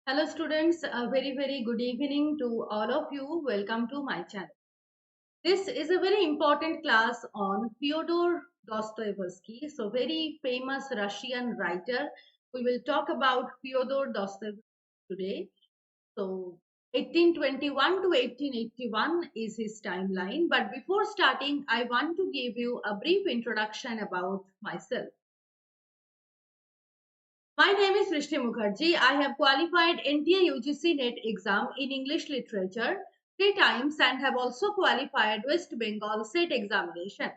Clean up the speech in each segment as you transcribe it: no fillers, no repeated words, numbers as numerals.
Hello students, a very good evening to all of you. Welcome to my channel. This is a very important class on Fyodor Dostoevsky, so very famous Russian writer. We will talk about Fyodor Dostoevsky today. So 1821 to 1881 is his timeline. But before starting, I want to give you a brief introduction about myself. My name is Srishti Mukherjee. I have qualified NTA UGC NET exam in English literature 3 times and have also qualified West Bengal SET examination.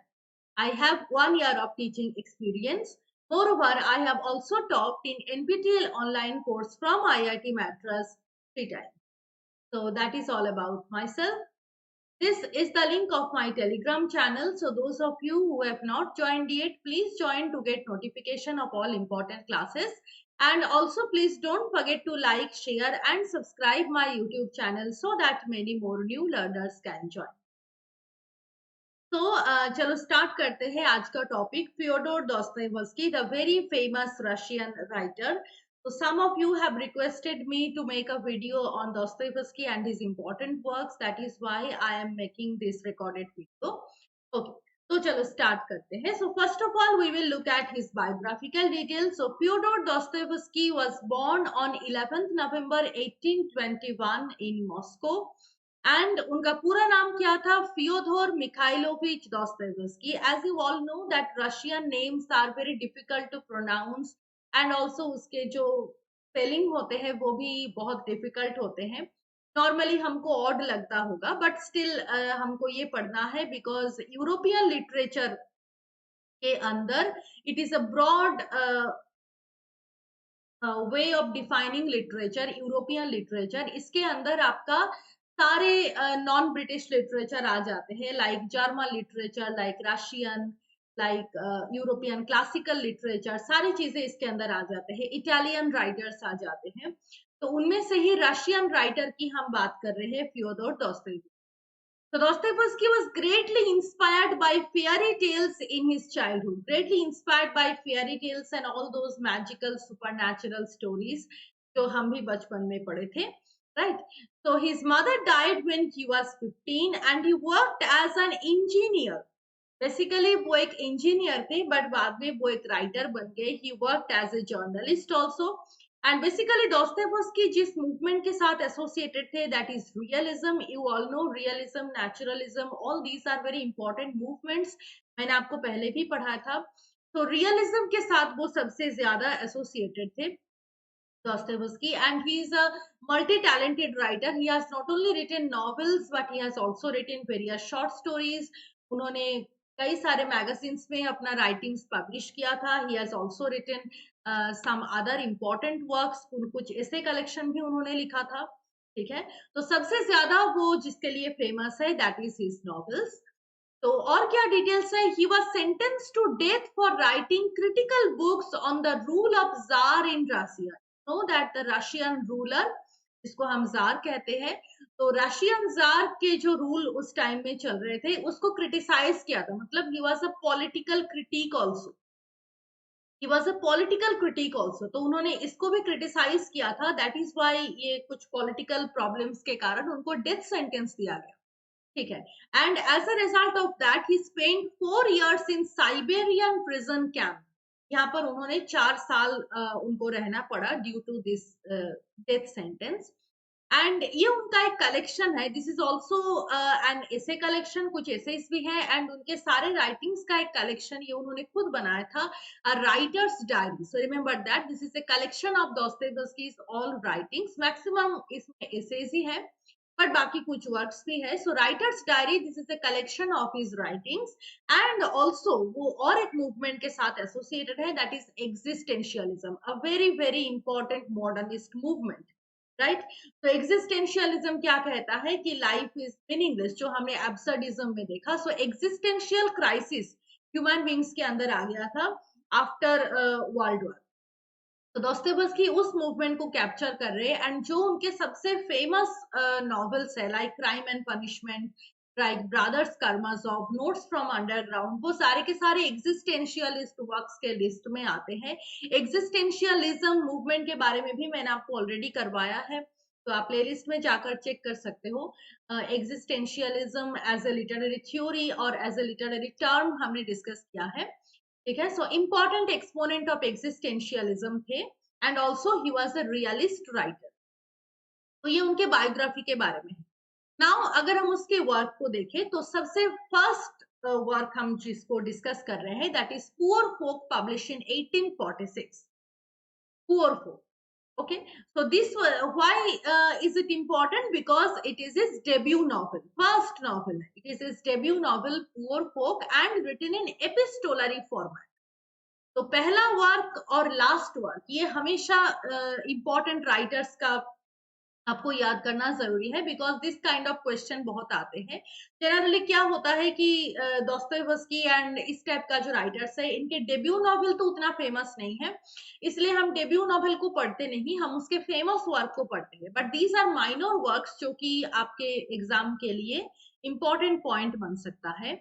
I have 1 year of teaching experience. Moreover, I have also taught in NPTEL online course from IIT Madras 3 times. So that is all about myself. This is the link of my Telegram channel. So those of you who have not joined yet, please join to get notification of all important classes. And also please don't forget to like, share and subscribe my YouTube channel so that many more new learners can join. तो चलो start करते हैं आज का topic Fyodor Dostoevsky the very famous Russian writer. So some of you have requested me to make a video on Dostoevsky and his important works. That is why I am making this recorded video. Okay, तो चलो start करते हैं. So first of all we will look at his biographical details. So Fyodor Dostoevsky was born on 11th November 1821 in Moscow. And उनका पूरा नाम क्या था? Fyodor Mikhailovich Dostoevsky. As you all know that Russian names are very difficult to pronounce and also उसके जो spelling होते हैं वो भी बहुत difficult होते हैं. नॉर्मली हमको ऑड लगता होगा बट स्टिल हमको ये पढ़ना है बिकॉज यूरोपियन लिटरेचर के अंदर it is a broad way of defining literature. European literature इसके अंदर आपका सारे नॉन ब्रिटिश लिटरेचर आ जाते हैं like German literature, like Russian, like European classical literature, सारी चीजें इसके अंदर आ जाते हैं. इटालियन राइटर्स आ जाते हैं. तो उनमें से ही रशियन राइटर की हम बात कर रहे हैं, Fyodor Dostoevsky. So Dostoevsky was greatly inspired by fairy tales in his childhood, greatly inspired by fairy tales and all those magical supernatural stories जो हम भी बचपन में पढ़े थे, right? So his mother died when he was 15 and he worked as an engineer. Basically वो एक engineer थे बट बाद में वो एक राइटर बन गए. He worked as a journalist also. And basically Dostoevsky जिस मूवमेंट के साथ एसोसिएटेड थे that is realism. You all know realism, naturalism, all these are very important movements. मैंने आपको पहले भी पढ़ा था. तो रियलिज्म के साथ वो सबसे ज्यादा एसोसिएटेड थे Dostoevsky, and he is a multi-talented writer. He has not only written novels but he has also written various short stories. उन्होंने कई सारे मैगजीन्स में अपना राइटिंग्स पब्लिश किया था. He has also written some other important works. कुछ ऐसे collection भी उन्होंने लिखा था. ठीक है, तो सबसे ज्यादा वो जिसके लिए फेमस है दैट इज हिज नॉवेल्स. तो और क्या डिटेल्स है? He was sentenced to death for writing critical books on the rule of tsar in Russia. Know that the Russian ruler, जिसको हम जार कहते हैं, तो रशियन जार के जो रूल उस टाइम में चल रहे थे उसको क्रिटिसाइज किया था. मतलब he was a political critic also. He was a political critic also. तो उन्होंने इसको भी क्रिटिसाइज किया था. दैट इज व्हाई ये कुछ पॉलिटिकल प्रॉब्लम्स के कारण उनको डेथ सेंटेंस दिया गया. ठीक है. And as a result of that he spent 4 years in Siberian prison camp. यहाँ पर उन्होंने 4 साल उनको रहना पड़ा due to this death sentence. And ये उनका एक कलेक्शन है. This is also an essay collection, कुछ एसेस भी है एंड उनके सारे राइटिंग्स का एक कलेक्शन ये उन्होंने खुद बनाया था, a writer's diary. So remember that this is a collection of Dostoevsky's all writings. Maximum इसमें एसेस ही है बट बाकी कुछ वर्क्स भी है. So writer's diary, this is a collection of his writings. And also वो और एक मूवमेंट के साथ एसोसिएटेड है that is existentialism, a very important modernist movement, right? तो एग्जिस्टेंशियलिज्म क्या कहता है कि लाइफ इज मीनिंगलेस, जो हमने एब्सर्डिज्म में देखा. सो एग्जिस्टेंशियल क्राइसिस ह्यूमन बींग्स के अंदर आ गया था आफ्टर वर्ल्ड वॉर. तो दोस्तोयेवस्की उस मूवमेंट को कैप्चर कर रहे हैं. एंड जो उनके सबसे फेमस नॉवेल्स है like crime and punishment, like brothers Karamazov, notes from underground, वो सारे के सारे एग्जिस्टेंशियलिस्ट वर्क्स के लिस्ट में आते हैं। एग्जिस्टेंशियलिज्म मूवमेंट के बारे में भी मैंने आपको ऑलरेडी करवाया है, तो आप प्लेलिस्ट में जाकर चेक कर सकते हो। Existentialism as a literary theory और एज ए लिटरेरी टर्म हमने डिस्कस किया है, ठीक है। So important exponent of existentialism थे, and also he was a realist writer. तो ये उनके बायोग्राफी के बारे में है। नाउ अगर हम उसके वर्क को देखें तो सबसे फर्स्ट वर्क हम जिसको डिस्कस कर रहे हैं that is poor folk, publish in 1846। Poor folk, okay, so this why is it important? Because it is his debut novel, first novel, it is his debut novel Poor Folk and written in epistolary format। तो पहला work और last work ये हमेशा important writers का आपको याद करना जरूरी है, because this kind of question बहुत आते हैं। जनरली क्या होता है कि दोस्तोयेवस्की एंड इस टाइप का जो राइटर्स है इनके डेब्यू नॉवल तो उतना फेमस नहीं है, इसलिए हम डेब्यू नॉवल को पढ़ते नहीं, हम उसके फेमस वर्क को पढ़ते हैं। But these are minor works जो कि आपके एग्जाम के लिए इंपॉर्टेंट पॉइंट बन सकता है।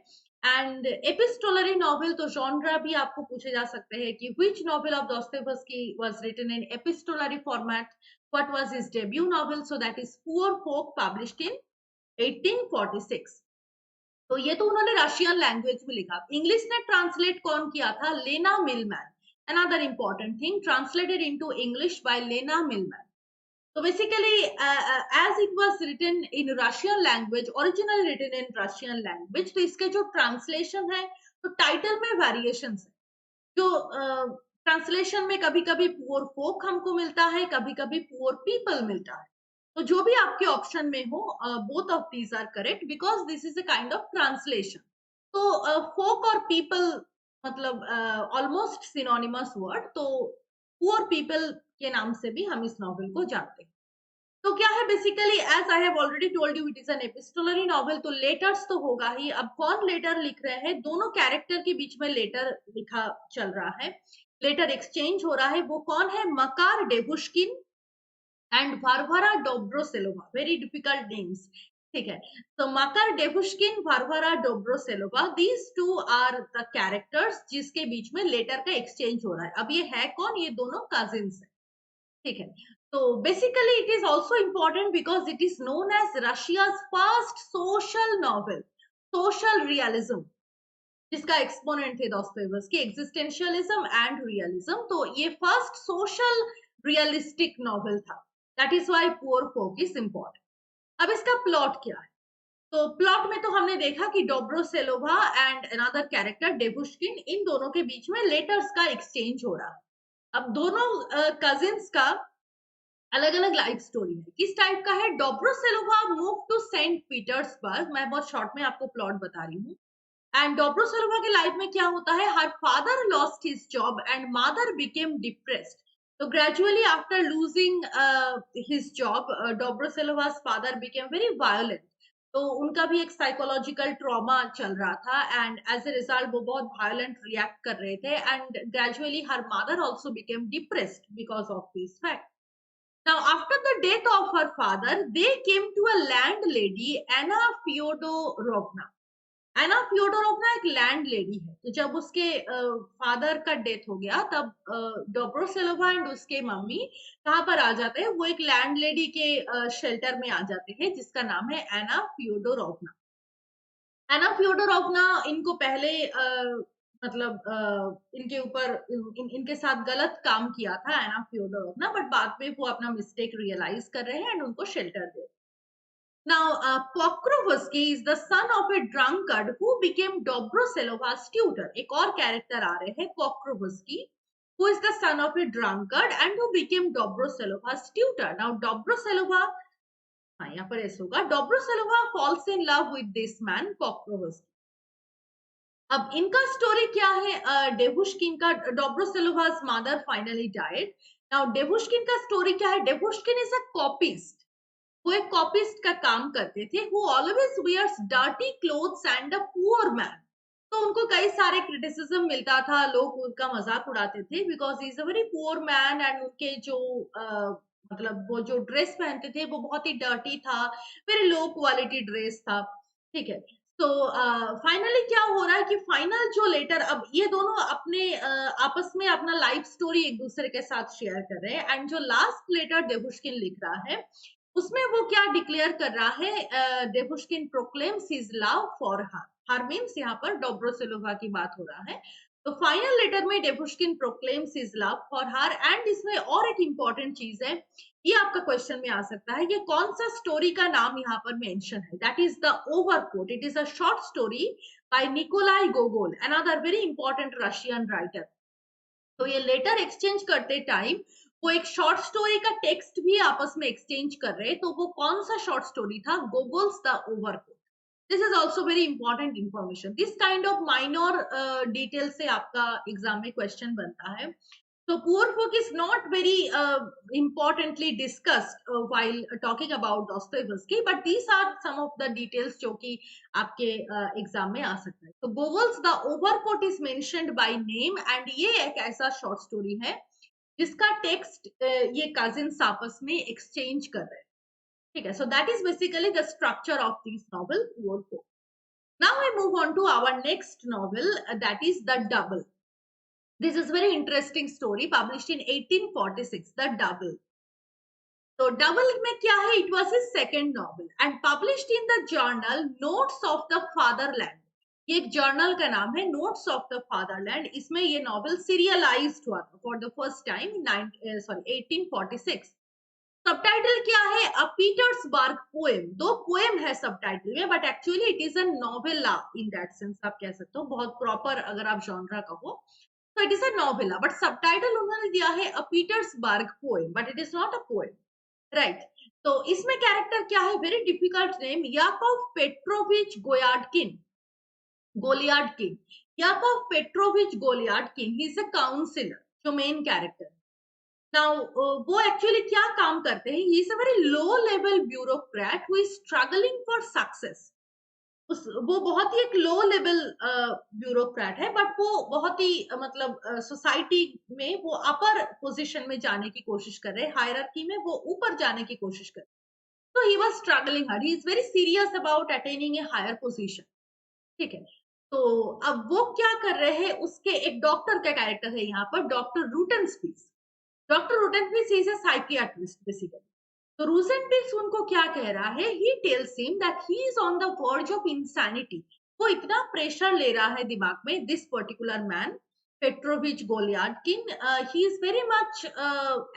एंड एपिस्टोलरी नॉवल तो जॉनरा भी आपको पूछे जा सकते हैं कि which novel of Dostoevsky was written in epistolary format, what was his debut novel, so that is Poor Folk, published in 1846। तो ये तो उन्होंने रशियन लैंग्वेज में लिखा। इंग्लिश में ट्रांसलेट कौन किया था? लेना Milman, another important thing, translated into English by लेना Milman. So basically as it was written in Russian language, originally written in Russian language, तो इसके जो ट्रांसलेशन है तो टाइटल में वेरिएशंस है। जो ट्रांसलेशन में कभी कभी पुअर फोक हमको मिलता है, कभी कभी पुअर पीपल मिलता है। तो जो भी आपके ऑप्शन में हो, both of these are correct because this is a kind of translation. तो फोक और पीपल मतलब ऑलमोस्ट सिनोनिमस वर्ड, तो पुअर पीपल के नाम से भी हम इस नॉवेल को जानते हैं। तो क्या है basically, as I have already told you, it is an epistolary novel, तो लेटर्स तो होगा ही। अब कौन लेटर लिख रहे हैं? दोनों कैरेक्टर के बीच में लेटर लिखा चल रहा है, लेटर एक्सचेंज हो रहा है। वो कौन है? Makar Devushkin and Varvara Dobroselova, very difficult names, ठीक है। तो Makar Devushkin, Varvara Dobroselova, these two are the characters जिसके बीच में लेटर का एक्सचेंज हो रहा है। अब ये है कौन? ये दोनों कजिन्स है, ठीक है। तो basically it is also important because it is known as Russia's first social novel, social realism, जिसका एक्सपोनेंट थे दोस्तोयेवस्की, एग्जिस्टेंशियलिज्म एंड रियलिज्म। तो ये फर्स्ट सोशल रियलिस्टिक नॉवेल था, that is why poor folk is important. अब इसका plot क्या है? तो प्लॉट में तो हमने देखा कि डोब्रोसेलोवा एंड अनदर कैरेक्टर डेवुश्किन, इन दोनों के बीच में लेटर्स का एक्सचेंज हो रहा है। अब दोनों कजिन्स का अलग अलग लाइफ स्टोरी है। किस टाइप का है? डोब्रोसेलोवा मूव टू सेंट पीटर्सबर्ग, मैं बहुत शॉर्ट में आपको प्लॉट बता रही हूँ। एंड डोब्रोसेलोवा के लाइफ में क्या होता है? Her father lost his job and mother became depressed. तो gradually after losing his job, Dobroselova's father became very violent. तो उनका भी एक साइकोलॉजिकल ट्रॉमा चल रहा था एंड एज ए रिजल्ट वो बहुत वायलेंट रिएक्ट कर रहे थे, and gradually her mother also became depressed because of this fact. Now, after the death of her father, they came to a landlady, Anna Fyodorovna. एना फ्योडोरोवना एक land lady है। तो जब उसके फादर का डेथ हो गया तब डोब्रोसेलोवा एंड उसके मम्मी कहाँ पर आ जाते हैं? वो एक लैंड लेडी के शेल्टर में आ जाते हैं जिसका नाम है एना फ्योडोरोवना। एना फ्योडोरोवना इनको पहले मतलब इनके ऊपर इनके साथ गलत काम किया था एना फ्योडोरोवना, बट बाद में वो अपना मिस्टेक रियलाइज कर रहे हैं एंड उनको shelter they. Now, Pokrovsky is the son of a drunkard who became Dobroselova's tutor. एक और कैरेक्टर आ रहे हैं Pokrovsky, who is the son of a drunkard and who became Dobroselova's tutor. Now, Dobroselova, हाँ यहाँ पर ऐसा होगा, Dobroselova falls in love with this man Pokrovsky। अब इनका स्टोरी क्या है? डेवुश्किन का, डोब्रोसेलोवा's मदर फाइनली डाइड। नाउ डेवुश्किन का स्टोरी क्या है? डेवुश्किन इज अ कॉपिस्ट, वो एक कॉपिस्ट का काम करते थे, who always wears dirty clothes and a poor man। तो उनको कई सारे क्रिटिसिज्म मिलता था, लोग उनका मजाक उड़ाते थे because is a very poor man, and उनके जो मतलब वो जो ड्रेस पहनते थे वो बहुत ही डर्टी था, वेरी लो क्वालिटी ड्रेस था। ठीक है। तो फाइनली क्या हो रहा है कि फाइनल जो लेटर, अब ये दोनों अपने आपस में अपना लाइफ स्टोरी एक दूसरे के साथ शेयर कर रहे हैं, एंड जो लास्ट लेटर देवुश्किन लिख रहा है उसमें वो क्या डिक्लेयर कर रहा है, Devushkin proclaims his love for her. Her means यहाँ पर डोब्रोसेलोवा की बात हो रहा है। तो फाइनल लेटर में Devushkin proclaims his love for her, and इसमें और एक इंपॉर्टेंट चीज है, ये आपका क्वेश्चन में आ सकता है कि कौन सा स्टोरी का नाम यहाँ पर मेंशन है। That is the overcoat. It is a short story by Nikolai गोगोल, another very important Russian writer. तो ये लेटर एक्सचेंज करते टाइम वो एक शॉर्ट स्टोरी का टेक्स्ट भी आपस में एक्सचेंज कर रहे हैं। तो वो कौन सा शॉर्ट स्टोरी था? Gogol's the overcoat. This is also very important information. This kind of minor detail से आपका एग्जाम में क्वेश्चन बनता है। So poor book is not very importantly discussed while talking about Dostoevsky, but these are some of the details जो कि आपके exam में आ सकता है। तो Gogol's The Overcoat is mentioned by name, and ये एक ऐसा शॉर्ट स्टोरी है जिसका टेक्स्ट ये कजिन्स आपस में एक्सचेंज कर रहे हैं। ठीक है। So that is basically the structure of this novel poor folk. Now I move on to our next novel, that is The Double. This is very interesting story published in 1846, The Double. तो double में क्या है? It was his second novel and published in the journal notes of the fatherland. ये एक journal का नाम है, notes of the fatherland. इसमें ये नॉवल सीरियलाइज्ड हुआ था for the first time in 1846। Subtitle क्या है? A Petersburg poem. दो पोएम है सबटाइटल में, but actually it is a novella in that sense, आप कह सकते हो बहुत प्रॉपर अगर आप जॉनरा कहो तो it is a novella, but subtitle उन्होंने दिया है a Petersburg poem, but it is not a poem, right. तो इसमें कैरेक्टर क्या है? Very difficult name, Yakov Petrovich Golyadkin, Golyadkin. Yakov Petrovich Golyadkin, he is a councillor, जो main character. Now वो actually क्या काम करते हैं? He is a very low level bureaucrat who is struggling for success. उस वो बहुत ही एक लो लेवल ब्यूरोक्रेट है, बट वो बहुत ही मतलब सोसाइटी में वो अपर पोजीशन में जाने की कोशिश कर रहे हैं, हायरार्की में वो ऊपर जाने की कोशिश कर रहे हैं। तो he was struggling hard, he is very serious about attaining a higher position. ठीक है। तो अब वो क्या कर रहे हैं? उसके एक डॉक्टर का कैरेक्टर है यहाँ पर, doctor Rutenspitz. Doctor Rutenspitz is a psychiatrist basically. तो रूसेनबिक्स उनको क्या कह रहा है? He tells him that he is on the verge of insanity. वो इतना प्रेशर ले रहा है दिमाग में, this particular man Petrovich Golyadkin, he is very much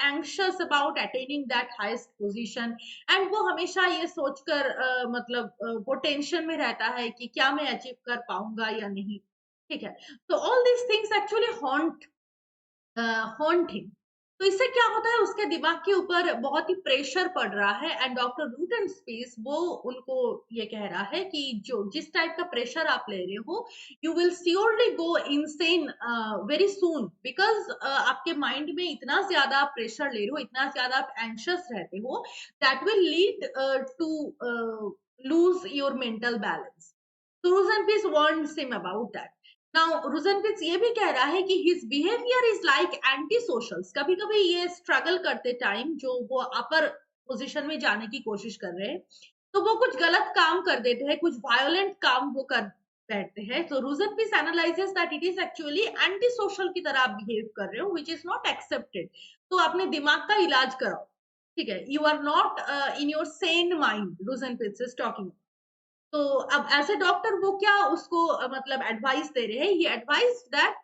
anxious about attaining that highest position, and वो हमेशा ये सोचकर मतलब वो टेंशन में रहता है कि क्या मैं अचीव कर पाऊंगा या नहीं। ठीक है। तो all these things actually haunt him. तो इससे क्या होता है? उसके दिमाग के ऊपर बहुत ही प्रेशर पड़ रहा है, एंड डॉक्टर रूटन स्पीस वो उनको ये कह रहा है कि जो जिस टाइप का प्रेशर आप ले रहे हो, you will surely go insane very soon, because आपके माइंड में इतना ज्यादा प्रेशर ले रहे हो, इतना ज्यादा आप एंशियस रहते हो, that will lead to lose your mental balance. तो Rutenspitz warns him about that. Now Rutenspitz ये भी कह रहा है कि his behaviour is like anti socials. कभी कभी ये स्ट्रगल करते टाइम जो वो अपर पोजीशन में जाने की कोशिश कर रहे हैं, तो वो कुछ गलत काम कर देते हैं, कुछ वायोलेंट काम वो कर बैठते हैं। तो Rutenspitz analyses that it is actually anti social की तरह आप बिहेव कर रहे हो, विच इज नॉट एक्सेप्टेड। तो अपने दिमाग का इलाज कराओ। ठीक है। You are not in your sane mind, Rutenspitz is talking. तो अब एज ए डॉक्टर वो क्या उसको मतलब एडवाइस दे रहे हैं? ये advice that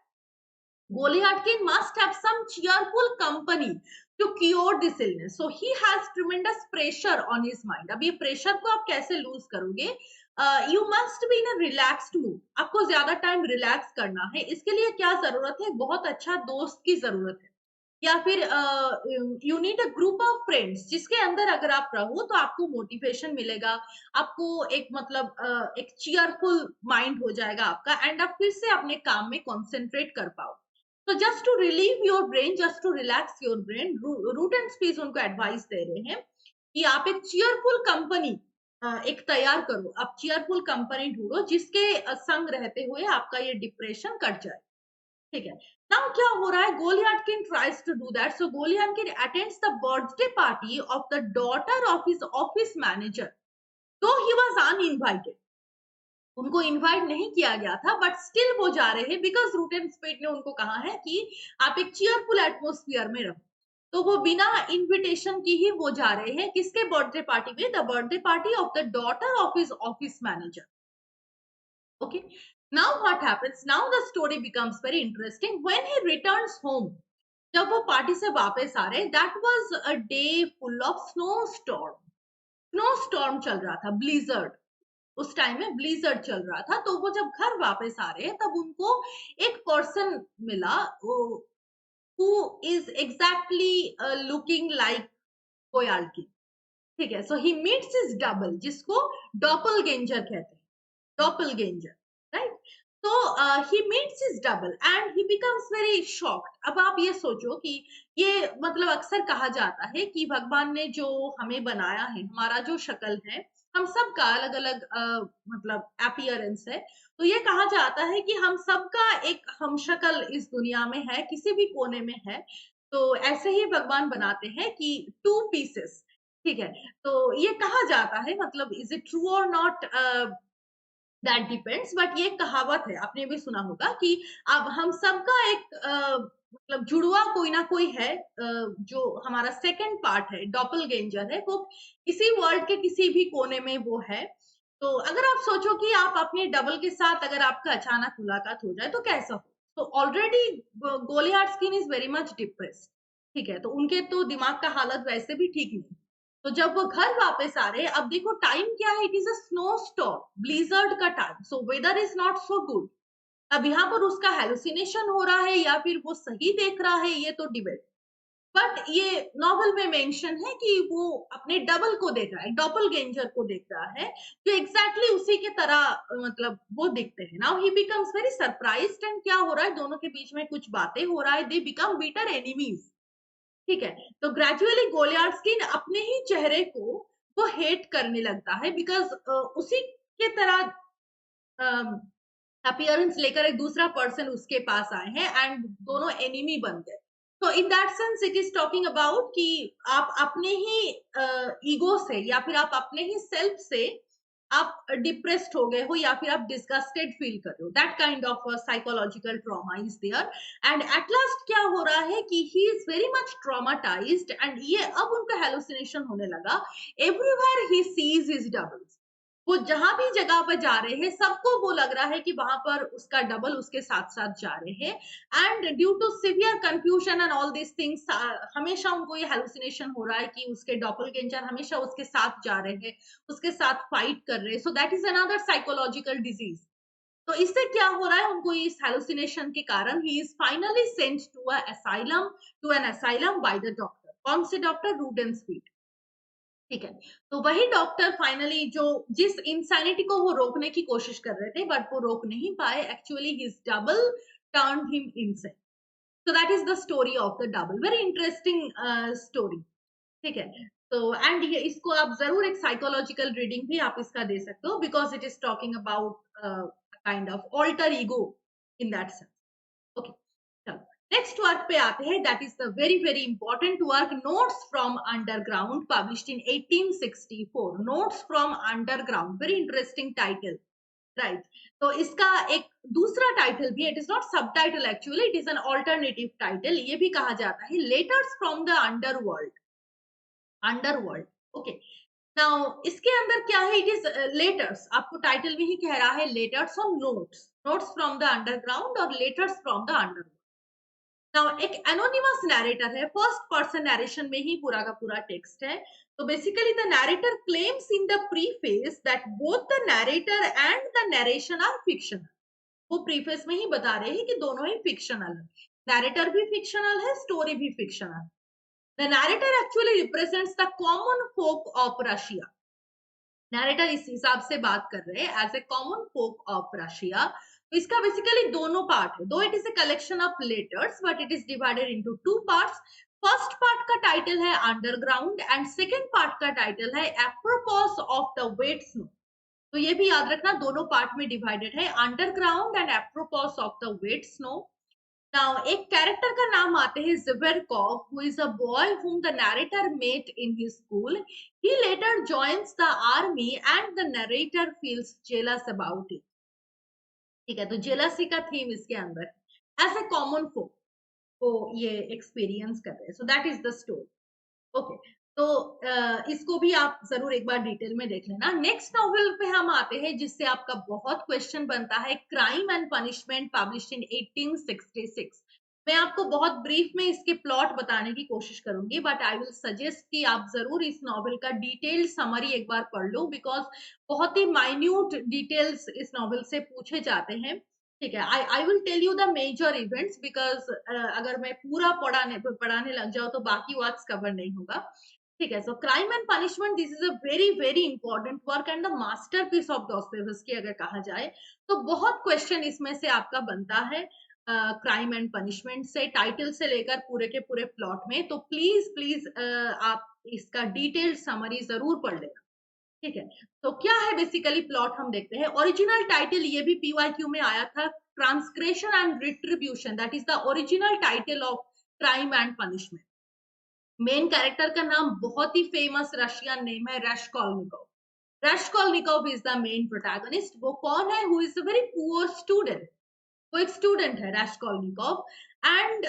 Goliath must have some cheerful company to cure this illness. So he has tremendous pressure on his mind. अब ये प्रेशर को आप कैसे लूज करोगे? You must be in a relaxed mood. आपको ज्यादा टाइम रिलैक्स करना है। इसके लिए क्या जरूरत है? बहुत अच्छा दोस्त की जरूरत है, या फिर you need a group of friends जिसके अंदर अगर आप रहो तो आपको मोटिवेशन मिलेगा, आपको एक मतलब एक चीयरफुल माइंड हो जाएगा आपका, एंड आप फिर से अपने काम में कॉन्सेंट्रेट कर पाओ। तो just to relieve your brain, just to relax your brain, Rutenspitz उनको एडवाइस दे रहे हैं कि आप एक चीयरफुल कंपनी एक तैयार करो, आप चीयरफुल कंपनी ढूंढो जिसके संग रहते हुए आपका ये डिप्रेशन कट जाए। ठीक है। नाउ क्या हो रहा है? Golyadkin tries to do that. So Golyadkin attends the birthday party of the daughter of his office manager, though he was uninvited. उनको इनवाइट नहीं किया गया था, बट स्टिल वो जा रहे हैं बिकॉज रूट एंड स्पीड ने उनको कहा है कि आप एक चीयरफुल एटमोस्फियर में रहो। तो वो बिना इनविटेशन की ही वो जा रहे हैं किसके बर्थडे पार्टी में, the birthday party of the daughter of his office manager. Okay, now what happens, now the story becomes very interesting when he returns home. जब वो पार्टी से वापस आ रहे, that was a day full of snow storm. Snow storm चल रहा था, blizzard. उस time में ब्लिजर्ड चल रहा था। तो वो जब घर वापस आ रहे हैं तब उनको एक पर्सन मिला who is exactly looking like Golyadkin. ठीक है, so he meets his double, जिसको डॉपलगेंजर कहते हैं, डॉपलगेंजर, राइट। तो he meets his double and he becomes very shocked. अब आप ये सोचो कि ये मतलब अक्सर कहा जाता है कि भगवान ने जो हमें बनाया है, हमारा जो शक्ल है, हम सबका अलग अलग मतलब अपीयरेंस है। तो ये कहा जाता है कि हम सबका एक हम शक्ल इस दुनिया में है, किसी भी कोने में है। तो ऐसे ही भगवान बनाते हैं कि टू पीसेस। ठीक है, तो ये कहा जाता है, मतलब इज इट ट्रू और नॉट, दैट डिपेंड्स, बट ये कहावत है, आपने भी सुना होगा कि अब हम सबका एक मतलब जुड़वा कोई ना कोई है, जो हमारा सेकंड पार्ट है, डॉपलगेंजर है, वो किसी वर्ल्ड के किसी भी कोने में वो है। तो अगर आप सोचो कि आप अपने डबल के साथ अगर आपका अचानक मुलाकात हो जाए तो कैसा हो। तो already Golyadkin is very much depressed. ठीक है, तो उनके तो दिमाग का हालत वैसे भी ठीक नहीं। तो जब वो घर वापस आ रहे हैं, अब देखो टाइम क्या है, it is a snow storm, blizzard का time, so weather is not so good. अब यहाँ पर उसका हेलुसिनेशन हो रहा है या फिर वो सही देख रहा है, ये तो डिबेट। बट ये नॉवल में मेंशन है कि वो अपने डबल को देख रहा है, डॉपलगेंजर को देख रहा है, जो एग्जैक्टली उसी के तरह मतलब वो दिखते हैं। Now he becomes very surprised and क्या हो रहा है, दोनों के बीच में कुछ बातें हो रहा है, दे बिकम बिटर एनिमीज। ठीक है, तो ग्रेजुअली गोलियार्ड्स्किन अपने ही चेहरे को वो हेट करने लगता है बिकॉज उसी के तरह अपीयरेंस लेकर एक दूसरा पर्सन उसके पास आए हैं एंड दोनों एनिमी बन गए। तो इन that sense it is talking about कि आप अपने ही ईगो से या फिर आप अपने ही सेल्फ से आप डिप्रेस्ड हो गए हो या फिर आप डिस्गस्टेड फील कर रहे हो, that kind of psychological trauma is there. And at last क्या हो रहा है कि he is very much traumatised and ये अब उनका हेलुसिनेशन होने लगा। Everywhere he sees his doubles, वो जहां भी जगह पर जा रहे हैं सबको वो लग रहा है कि वहां पर उसका डबल उसके साथ साथ जा रहे हैं। And due to severe confusion and all this things, हमेशा उनको ये हेलुसिनेशन हो रहा है कि उसके डॉपलगेंजर हमेशा उसके साथ जा रहे हैं, उसके साथ फाइट कर रहे हैं। So that is another psychological disease. तो इससे क्या हो रहा है, उनको इस हेलुसिनेशन के कारण he is finally sent to a asylum, to an asylum by the doctor. कौन से डॉक्टर? रूडेंस्पीट। ठीक है, तो वही डॉक्टर फाइनली जो जिस इंसैनिटी को वो रोकने की कोशिश कर रहे थे बट वो रोक नहीं पाए, actually his double turned him insane. So that is the story of the double, very interesting story. ठीक है, तो एंड ये इसको आप जरूर एक साइकोलॉजिकल रीडिंग भी आप इसका दे सकते हो because it is talking about kind of alter ego in that sense. Okay, चलो नेक्स्ट वर्क पे आते हैं, that is the very very important work, notes from underground, published in 1864। Notes from underground, very interesting title, right. तो इसका एक दूसरा title भी, it is not subtitle actually, it is an alternative title, ये भी कहा जाता है letters from the underworld. Underworld, okay. Now इसके अंदर क्या है, इट इज लेटर्स, आपको टाइटल में ही कह रहा है लेटर्स और notes, notes from the underground और letters from the underworld. Now एक एनोनिमस नैरेटर है, फर्स्ट पर्सन नैरेशन में ही पूरा का पूरा टेक्स्ट है। तो basically the narrator claims in the preface that both the narrator and the narration are fictional. वो प्रीफेस में ही बता रहे हैं कि दोनों ही फिक्शनल है, नैरेटर भी फिक्शनल है, स्टोरी भी फिक्शनल है। The narrator actually represents the common folk of Russia. Narrator इस हिसाब से बात कर रहे हैं as a common folk of Russia. तो इसका बेसिकली दोनों पार्ट है, though it is a collection of letters but it is divided into two parts. First part का टाइटल है अंडरग्राउंड एंड सेकेंड पार्ट का टाइटल है apropos of the wet snow. तो ये भी याद रखना, दोनों पार्ट में डिवाइडेड है, underground and apropos of the wet snow. Now एक कैरेक्टर का नाम आते हैं Zverkov, who is a boy whom the narrator met in his school. He later joins the army and the narrator feels jealous about it. ठीक है, तो jealousy का theme इसके अंदर एज ए कॉमन folk को ये एक्सपीरियंस कर रहे हैं, so that is the story. Okay, तो इसको भी आप जरूर एक बार डिटेल में देख लेना। नेक्स्ट नॉवेल पे हम आते हैं जिससे आपका बहुत क्वेश्चन बनता है, crime and punishment, published in 1866। मैं आपको बहुत ब्रीफ में इसके प्लॉट बताने की कोशिश करूंगी, बट आई विल सजेस्ट कि आप जरूर इस नॉवेल का डिटेल्ड समरी एक बार पढ़ लो, बिकॉज बहुत ही माइन्यूट डिटेल्स इस नॉवेल से पूछे जाते हैं। ठीक है, I will tell you the major events, because अगर मैं पूरा पढ़ाने लग जाऊं तो बाकी वर्ड्स कवर नहीं होगा। ठीक है, so crime and punishment, this is a very very important work and the masterpiece of Dostoevsky अगर कहा जाए तो। बहुत क्वेश्चन इसमें से आपका बनता है क्राइम एंड पनिशमेंट से, टाइटल से लेकर पूरे के पूरे प्लॉट में। तो प्लीज प्लीज आप इसका डिटेल्ड समरी जरूर पढ़ लेना। ठीक है, तो क्या है बेसिकली प्लॉट हम देखते हैं। ओरिजिनल टाइटल ये भी पीवाईक्यू में आया था, transgression and retribution, that is the original title of crime and punishment. Main character का नाम बहुत ही फेमस रशियन नेम है, रास्कोल्निकोव। रास्कोल्निकोव इज द मेन प्रोटैगनिस्ट। वो कौन है? Who is a very poor student. वो एक स्टूडेंट है रास्कोल्निकोव, एंड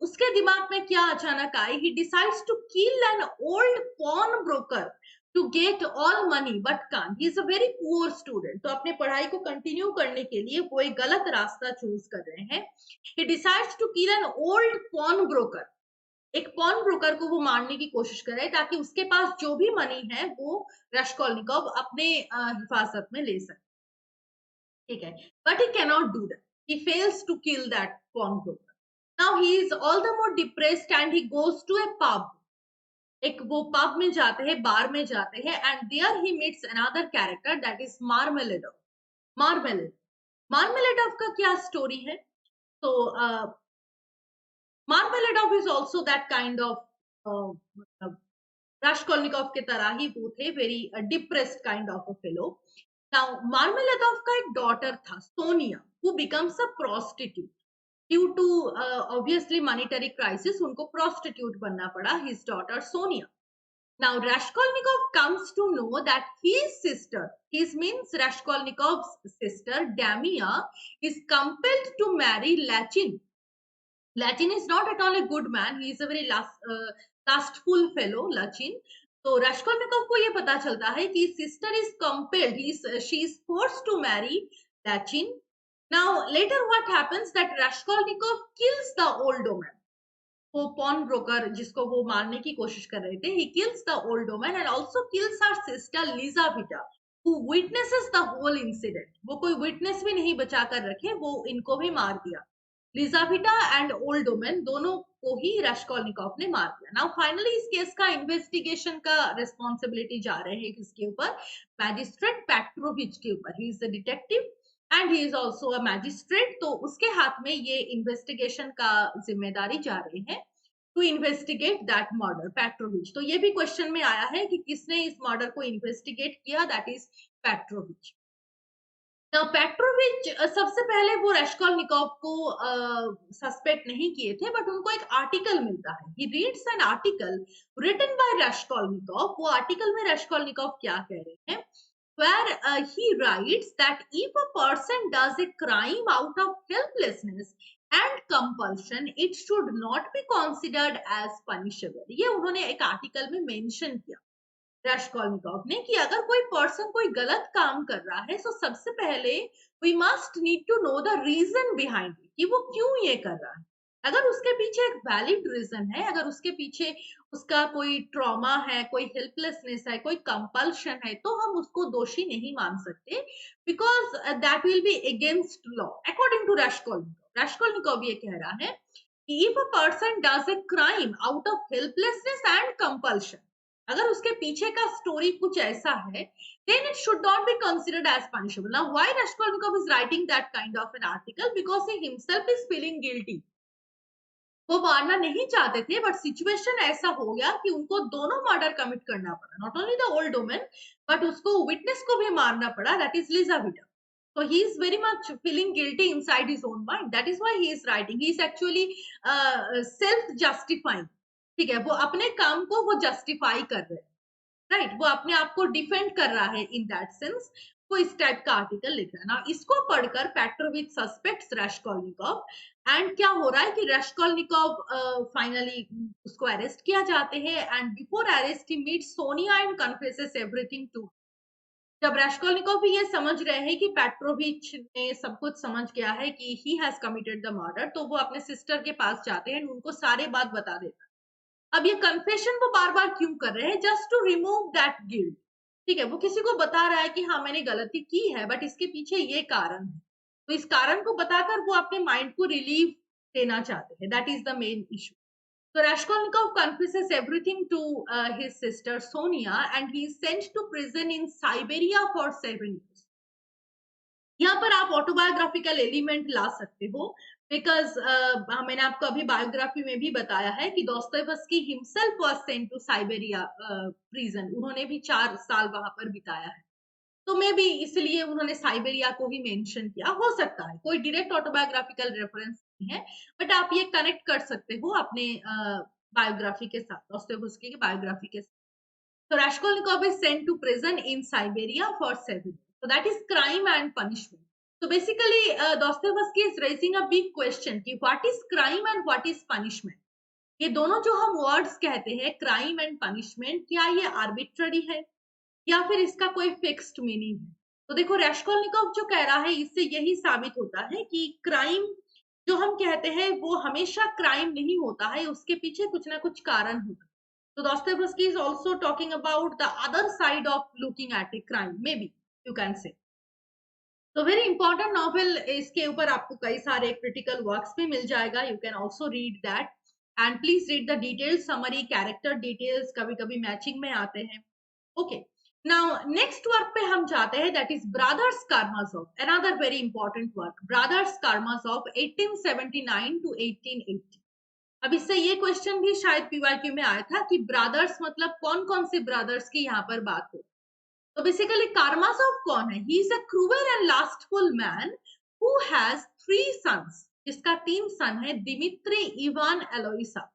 उसके दिमाग में क्या अचानक आई, he decides to kill an old pawn broker to get all money but can't. He is a very poor student, तो अपने पढ़ाई को कंटिन्यू करने के लिए वो एक गलत रास्ता चूज कर रहे हैं। He decides to kill an old pawn broker. एक पॉन ब्रोकर को वो मारने की कोशिश कर रहे हैं ताकि उसके पास जो भी मनी है वो रास्कोल्निकोव अपने हिफाजत में ले सके। ठीक है, but he cannot do that. He fails to kill that pawnbroker. Now he is all the more depressed and he goes to a pub. एक वो pub में जाते हैं, बार में जाते हैं, and there he meets another character, that is Marmeladov. Marmeladov. Marmeladov का क्या स्टोरी है? तो Marmeladov is also that kind of मतलब रास्कोल्निकोव की तरह ही वो थे, very depressed kind of a fellow. Now Marmeladov का एक डॉटर था, Sonia, who becomes a prostitute due to obviously monetary crisis. उनको प्रोस्टिट्यूट बनना पड़ा, his daughter Sonia. Now Raskolnikov comes to know that his sister, his means Raskolnikov's sister Damia, is compelled to marry Lachin. Lachin is not at all a good man. He is a very lustful fellow, Lachin. तो रास्कोल्निकोव को ये पता चलता है कि sister is compelled, she is forced to marry Lachin. Now later what happens that Raskolnikov kills the old woman. वो pawn broker जिसको वो मारने की कोशिश कर रहे थे, he kills the old woman and also kills her sister Lizaveta, who witnesses the whole incident. वो कोई विटनेस भी नहीं बचा कर रखे, वो इनको भी मार दिया। लिजाविटा एंड ओल्ड वुमेन दोनों को ही रास्कोल्निकोव ने मार दिया। नाउ फाइनली इस केस का इन्वेस्टिगेशन का रिस्पॉन्सिबिलिटी जा रहे हैं किसके ऊपर? मैजिस्ट्रेट पेट्रोविच के ऊपर। ही is a detective and he is also a magistrate, तो उसके हाथ में ये इन्वेस्टिगेशन का जिम्मेदारी जा रही है to investigate that murder Petrovich. तो ये भी क्वेश्चन में आया है कि किसने इस मर्डर को इन्वेस्टिगेट किया, दैट इज पेट्रोविच। पेट्रोविच सबसे पहले वो रास्कोल्निकोव को सस्पेक्ट नहीं किए थे, बट उनको एक आर्टिकल मिलता है। He reads an article written by Raskolnikov. वो आर्टिकल में रास्कोल्निकोव क्या कह रहे हैं, where he writes that if a person does a crime out of helplessness and compulsion, it should not be considered as punishable. ये उन्होंने एक आर्टिकल में मेंशन किया रास्कोल्निकोव ने कि अगर कोई पर्सन कोई गलत काम कर रहा है, तो सबसे पहले we must need to know the reason behind it, कि वो क्यों ये कर रहा है। अगर उसके पीछे एक वैलिड रीजन है, अगर उसके पीछे उसका कोई ट्रॉमा है, कोई हेल्पलेसनेस है, कोई कंपल्शन है, तो हम उसको दोषी नहीं मान सकते, because that will be against law according to Raskolnikov. Raskolnikov ये कह रहा है कि if a person does a crime out of helplessness and compulsion, अगर उसके पीछे का स्टोरी कुछ ऐसा है, then it should not be considered as punishable. Now, why Raskolnikov is writing that kind of an article? Because he himself is feeling guilty. वो मारना नहीं चाहते थे, बट सिचुएशन ऐसा हो गया कि उनको दोनों मर्डर कमिट करना पड़ा, not only the old woman but उसको विटनेस को भी मारना पड़ा, that is Lizaveta. So he is very much feeling guilty inside his own mind. That is why he is writing. He is actually self justifying. ठीक है, वो अपने काम को वो जस्टिफाई कर रहे हैं, राइट, वो अपने आप को डिफेंड कर रहा है इन दैट सेंस। वो इस टाइप का आर्टिकल लिख रहा है ना। इसको पढ़कर पेट्रोविच सस्पेक्ट्स रास्कोल्निकोव, एंड क्या हो रहा है कि रास्कोल्निकोव फाइनली उसको अरेस्ट किया जाते हैं, and before arrest he meet Sonia and confesses everything to. जब रास्कोल्निकोव भी ये समझ रहे हैं कि पेट्रोविच ने सब कुछ समझ गया है कि he has committed the murder, तो वो अपने सिस्टर के पास जाते हैं, उनको सारे बात बता देता है। अब ये कन्फेशन वो बार-बार क्यों कर रहे हैं? Just to remove that guilt. ठीक है, वो किसी को बता रहा है कि हाँ मैंने गलती की है, बट इसके पीछे ये कारण है। तो इस कारण को बताकर वो अपने माइंड को रिलीफ देना चाहते हैं। That is the main issue. So Raskolnikov confesses everything to his sister Sonia, and he is sent to prison in Siberia for 7 years. यहाँ पर आप ऑटोबायोग्राफिकल एलिमेंट ला सकते हो, बिकॉज मैंने आपको अभी बायोग्राफी में भी बताया है कि Dostoevsky himself was sent to Siberia prison. उन्होंने भी 4 साल वहां पर बिताया है, तो मे बी इसलिए उन्होंने साइबेरिया को ही मेंशन किया, हो सकता है। कोई डायरेक्ट ऑटोबायोग्राफिकल रेफरेंस नहीं है, बट आप ये कनेक्ट कर सकते हो अपने बायोग्राफी के साथ, दोस्तोयेवस्की की बायोग्राफी के साथ। So Raskolnikov is sent to prison in Siberia for 7 years. So that is crime and punishment. So basically, Dostoevsky is raising a big question कि what is crime and what is punishment? ये दोनों जो हम words कहते हैं crime and punishment, क्या ये arbitrary है या फिर इसका कोई फिक्स्ड मीनिंग है? तो देखो रास्कोल्निकोव जो कह रहा है, इससे यही साबित होता है कि क्राइम जो हम कहते हैं वो हमेशा क्राइम नहीं होता है, उसके पीछे कुछ ना कुछ कारण होता है। So Dostoevsky is also talking about the other side of looking at a crime, maybe you can say. तो वेरी इंपॉर्टेंट नॉवेल, इसके ऊपर आपको कई सारे क्रिटिकल वर्क्स भी मिल जाएगा, you can also read that, and please read the details, summary, character details कभी कभी मैचिंग में आते हैं। ओके, नाउ नेक्स्ट वर्क पे हम जाते हैं, that is Brothers Karamazov, another very important work, Brothers Karamazov 1879 to 1880। अब इससे ये क्वेश्चन भी शायद पीवाईक्यू में आया था कि ब्रदर्स मतलब कौन कौन से ब्रदर्स की यहाँ पर बात हो। तो बेसिकली कारामाज़ोव कौन है? He is a cruel and lustful man who has 3 sons, जिसका 3 सन है, दिमित्री, इवान, एलोइसा।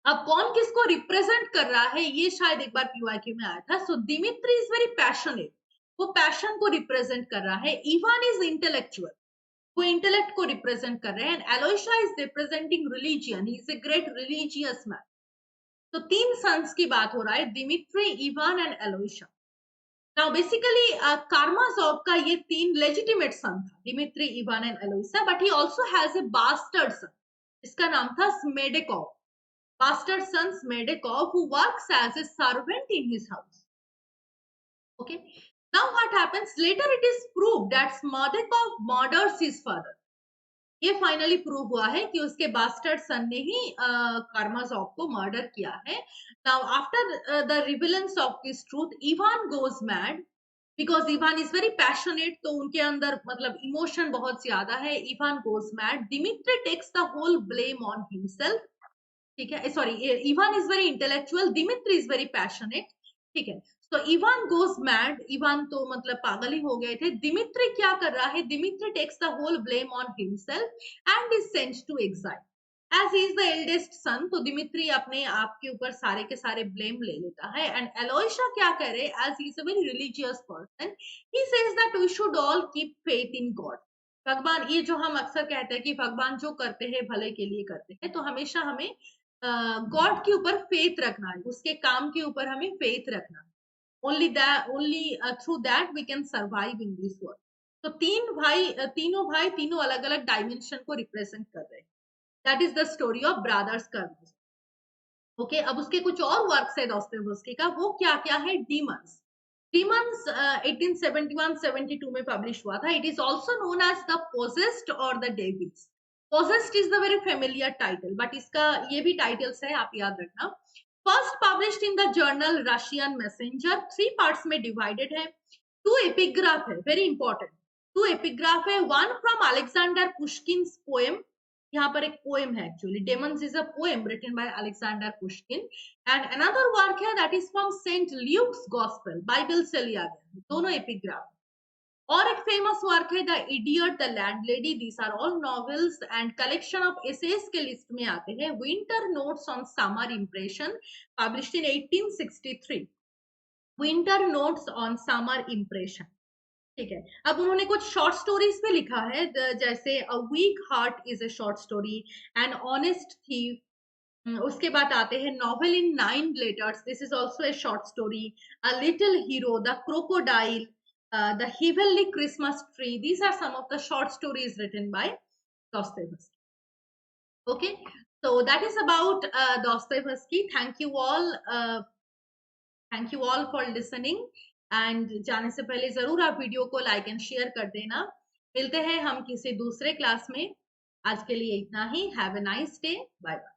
अब कौन किसको रिप्रेजेंट कर रहा है ये शायद एक बार पीवाईक्यू में आया था। So Dmitri is very passionate, वो पैशन को रिप्रेजेंट कर रहा है। इवान इज इंटेलेक्चुअल, वो इंटेलेक्ट को रिप्रेजेंट कर रहे हैं, and Alyosha is representing religion, he is a great religious man. तो 3 सन्स की बात हो रहा है, Dmitri, Ivan and Alyosha. Now basically Karamazov का ये 3 लेजिटिमेट सन था, Dmitri, Ivan and Alyosha, but he also has a bastard son, इसका नाम था Smerdyakov. Bastard son Smerdyakov who works as a servant in his house. Okay, now what happens later? It is proved that Smerdekov murders his father. ये finally prove हुआ है कि उसके bastard सन ने ही कारामाज़ोव को मर्डर किया है। Now after the revealance of this truth, Ivan goes mad, because Ivan is very passionate, तो उनके अंदर मतलब इमोशन बहुत ज्यादा है। Ivan goes mad, Dmitri takes the whole blame on himself. ठीक है, sorry, Ivan is very intellectual, Dmitri is very passionate. ठीक है, तो इवान गोज मैड, इवान तो मतलब पागल ही हो गए थे। दिमित्री क्या कर रहा है? Dmitri takes the whole blame on himself and is sent to exile. As he is the eldest son, तो दिमित्री अपने आप के ऊपर सारे के सारे ब्लेम ले लेता है। एंड एलोइसा क्या करे? As he is a very religious person, he says that we should all keep faith in God. भगवान, ये जो हम अक्सर कहते हैं कि भगवान जो करते हैं भले के लिए करते हैं, तो हमेशा हमें गॉड के ऊपर फेथ रखना है, उसके काम के ऊपर हमें फेथ रखना है। only that, only through that we can survive in this world. तो तीनों भाई तीनों अलग अलग डायमेंशन को रिप्रेजेंट कर रहे हैं। That is the story of Brothers Karamazov. Okay, अब उसके कुछ और वर्क्स है दोस्तोयेवस्की का, वो क्या क्या है? डीमंस। डीमंस 1871-72 में पब्लिश हुआ था। It is also known as the possessed और the devils. Possessed is the very familiar title, but इसका ये भी टाइटल्स है, आप याद रखना। First published in the journal Russian Messenger, 3 parts में डिवाइडेड है। 2 एपिग्राफ है, वेरी इंपॉर्टेंट। 2 एपिग्राफ है, one from Alexander Pushkin's poem, यहाँ पर एक पोएम है actually, Demons is a poem written by Alexander Pushkin, and another work है that is from Saint Luke's gospel, Bible से लिया गया, दोनों एपिग्राफ। और एक फेमस वर्क है the idiot, the landlady, these are all novels and collection of essays के list में आते हैं। Winter notes on summer impression, published in 1863। Winter notes on summer impression, ठीक है। अब उन्होंने कुछ शॉर्ट स्टोरीज भी लिखा है, जैसे a weak heart is a short story, an honest thief. उसके बाद आते हैं novel in 9 letters, this is also a short story. A little hero, the crocodile, the heavenly Christmas tree, these are some of the short stories written by Dostoevsky. Okay, so that is about Dostoevsky. Thank you all for listening. And जाने से पहले जरूर आप video को like and share कर देना। मिलते हैं हम किसी दूसरे क्लास में। आज के लिए इतना ही। Have a nice day. Bye bye.